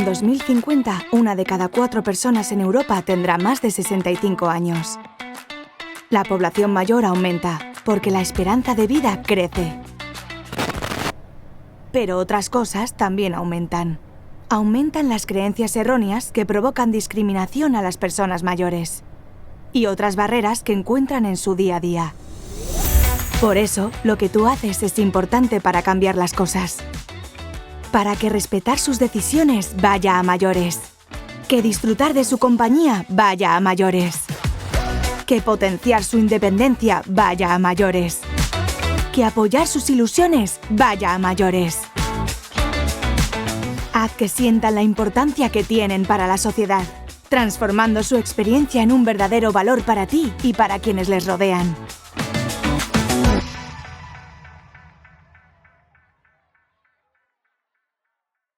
2050, 1 de cada 4 personas en Europa tendrá más de 65 años. La población mayor aumenta, porque la esperanza de vida crece. Pero otras cosas también aumentan. Aumentan las creencias erróneas que provocan discriminación a las personas mayores. Y otras barreras que encuentran en su día a día. Por eso, lo que tú haces es importante para cambiar las cosas. Para que respetar sus decisiones vaya a mayores. Que disfrutar de su compañía vaya a mayores. Que potenciar su independencia vaya a mayores. Que apoyar sus ilusiones vaya a mayores. Haz que sientan la importancia que tienen para la sociedad, transformando su experiencia en un verdadero valor para ti y para quienes les rodean.